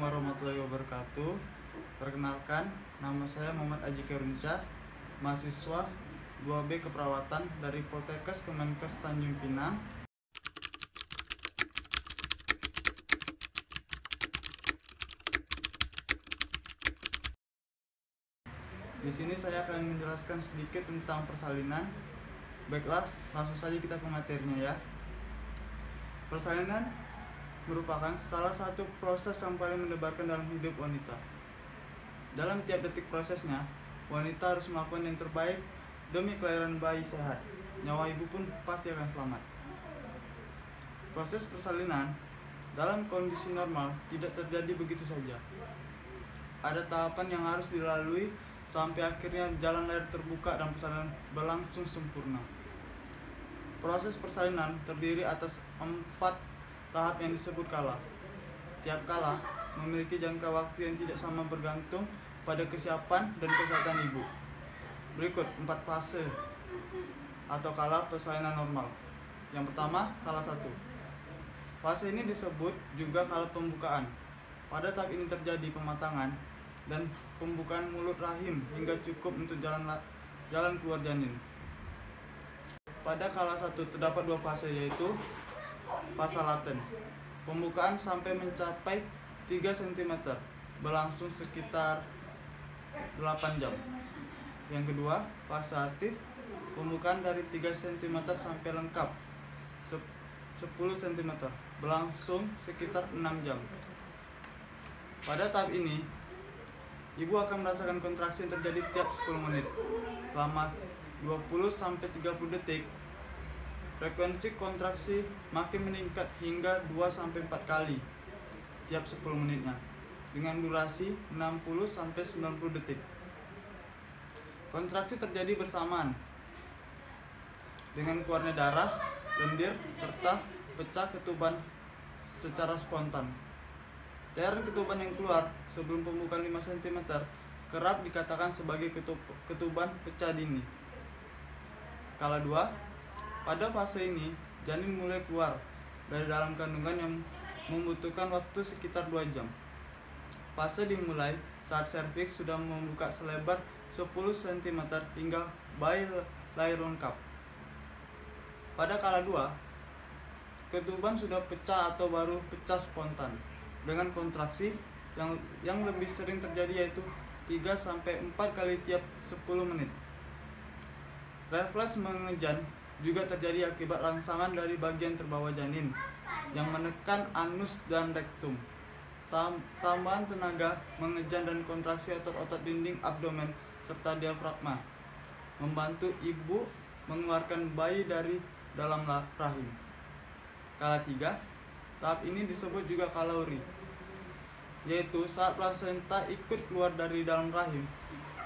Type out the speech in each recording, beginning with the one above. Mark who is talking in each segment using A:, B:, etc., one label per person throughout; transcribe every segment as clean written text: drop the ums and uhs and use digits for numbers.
A: warahmatullahi wabarakatuh. Perkenalkan, nama saya Muhammad Aji Kerunca, mahasiswa 2B Keperawatan dari Poltekkes Kemenkes Tanjung Pinang. Di sini saya akan menjelaskan sedikit tentang persalinan. Baiklah, langsung saja kita ke materinya ya. Persalinan merupakan salah satu proses yang paling mendebarkan dalam hidup wanita. Dalam tiap detik prosesnya, wanita harus melakukan yang terbaik demi kelahiran bayi sehat. Nyawa ibu pun pasti akan selamat. Proses persalinan dalam kondisi normal tidak terjadi begitu saja. Ada tahapan yang harus dilalui sampai akhirnya jalan lahir terbuka dan persalinan berlangsung sempurna. Proses persalinan terdiri atas 4 tahap yang disebut kala. Tiap kala memiliki jangka waktu yang tidak sama bergantung pada kesiapan dan kesehatan ibu. Berikut 4 fase atau kala persalinan normal. Yang pertama, kala 1. Fase ini disebut juga kala pembukaan. Pada tahap ini terjadi pematangan dan pembukaan mulut rahim hingga cukup untuk jalan keluar janin. Pada kala 1 terdapat 2 fase, yaitu fase laten. Pembukaan sampai mencapai 3 cm, berlangsung sekitar 8 jam. Yang kedua, fase aktif. Pembukaan dari 3 cm sampai lengkap 10 cm, berlangsung sekitar 6 jam. Pada tahap ini, ibu akan merasakan kontraksi yang terjadi tiap 10 menit selama 20-30 detik. Frekuensi kontraksi makin meningkat hingga 2-4 kali tiap 10 menitnya dengan durasi 60-90 detik. Kontraksi terjadi bersamaan dengan keluarnya darah, lendir, serta pecah ketuban secara spontan. Cairan ketuban yang keluar sebelum pembukaan 5 cm kerap dikatakan sebagai ketuban pecah dini. Kala 2, pada fase ini janin mulai keluar dari dalam kandungan yang membutuhkan waktu sekitar 2 jam. Fase dimulai saat serviks sudah membuka selebar 10 cm hingga bayi lahir lengkap. Pada kala 2, ketuban sudah pecah atau baru pecah spontan dengan kontraksi yang lebih sering terjadi, yaitu 3-4 kali tiap 10 menit. Refleks mengejan juga terjadi akibat rangsangan dari bagian terbawah janin yang menekan anus dan rektum. Tambahan tenaga mengejan dan kontraksi otot-otot dinding abdomen serta diafragma membantu ibu mengeluarkan bayi dari dalam rahim. Kala 3, tahap ini disebut juga kala uri, yaitu saat plasenta ikut keluar dari dalam rahim.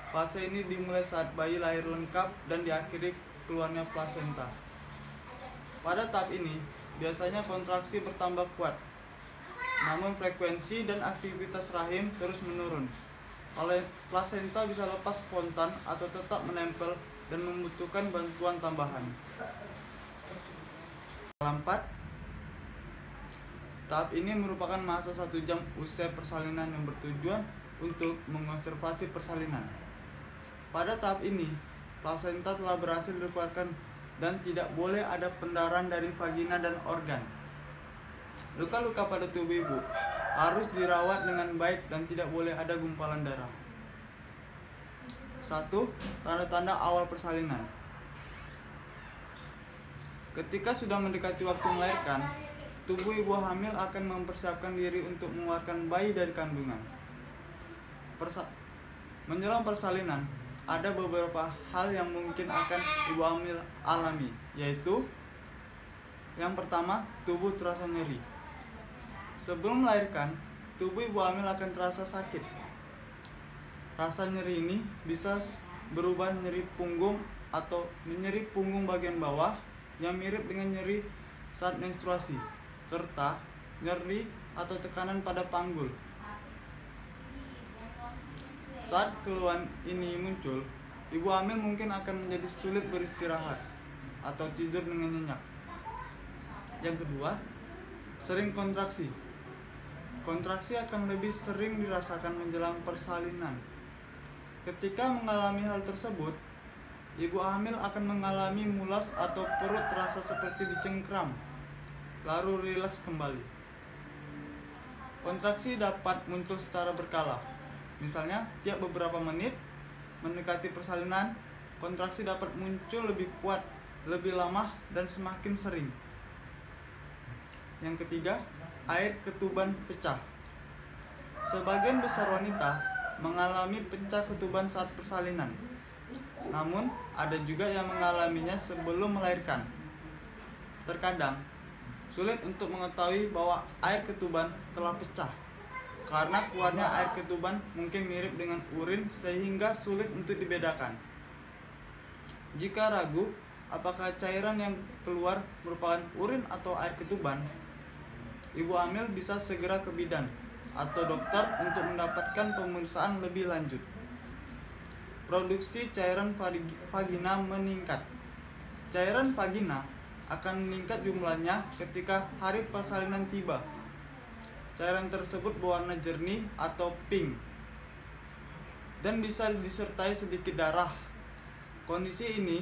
A: Fase ini dimulai saat bayi lahir lengkap dan diakhiri keluarnya plasenta. Pada tahap ini biasanya kontraksi bertambah kuat, namun frekuensi dan aktivitas rahim terus menurun. Oleh plasenta bisa lepas spontan atau tetap menempel dan membutuhkan bantuan tambahan. Kala 4, tahap ini merupakan masa 1 jam usai persalinan yang bertujuan untuk mengonservasi persalinan. Pada tahap ini, plasenta telah berhasil dikeluarkan dan tidak boleh ada pendarahan dari vagina dan organ. Luka-luka pada tubuh ibu harus dirawat dengan baik dan tidak boleh ada gumpalan darah. 1. Tanda-tanda awal persalinan. Ketika sudah mendekati waktu melahirkan, tubuh ibu hamil akan mempersiapkan diri untuk mengeluarkan bayi dari kandungan. Menjelang persalinan, ada beberapa hal yang mungkin akan ibu hamil alami, yaitu yang pertama, tubuh terasa nyeri. Sebelum melahirkan, tubuh ibu hamil akan terasa sakit. Rasa nyeri ini bisa berubah nyeri punggung atau nyeri punggung bagian bawah yang mirip dengan nyeri saat menstruasi, serta nyeri atau tekanan pada panggul. Saat keluhan ini muncul, ibu hamil mungkin akan menjadi sulit beristirahat atau tidur dengan nyenyak. Yang kedua, sering kontraksi. Kontraksi akan lebih sering dirasakan menjelang persalinan. Ketika mengalami hal tersebut, ibu hamil akan mengalami mulas atau perut terasa seperti dicengkram, lalu rileks kembali. Kontraksi dapat muncul secara berkala. Misalnya, tiap beberapa menit mendekati persalinan, kontraksi dapat muncul lebih kuat, lebih lama, dan semakin sering. Yang ketiga, air ketuban pecah. Sebagian besar wanita mengalami pecah ketuban saat persalinan. Namun, ada juga yang mengalaminya sebelum melahirkan. Terkadang, sulit untuk mengetahui bahwa air ketuban telah pecah karena keluarnya air ketuban mungkin mirip dengan urin sehingga sulit untuk dibedakan. Jika ragu apakah cairan yang keluar merupakan urin atau air ketuban, ibu hamil bisa segera ke bidan atau dokter untuk mendapatkan pemeriksaan lebih lanjut. Produksi cairan vagina meningkat. Cairan vagina akan meningkat jumlahnya ketika hari persalinan tiba. Cairan tersebut berwarna jernih atau pink dan bisa disertai sedikit darah. Kondisi ini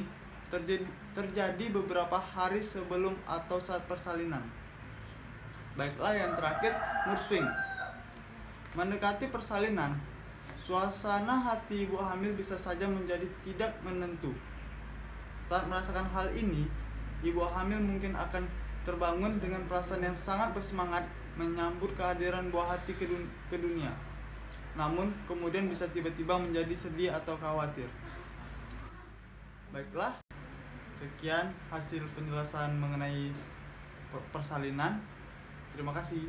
A: terjadi beberapa hari sebelum atau saat persalinan. Baiklah, yang terakhir, mood swing. Mendekati persalinan, suasana hati ibu hamil bisa saja menjadi tidak menentu. Saat merasakan hal ini, ibu hamil mungkin akan terbangun dengan perasaan yang sangat bersemangat menyambut kehadiran buah hati ke dunia. Namun, kemudian bisa tiba-tiba menjadi sedih atau khawatir. Baiklah, sekian hasil penjelasan mengenai persalinan. Terima kasih.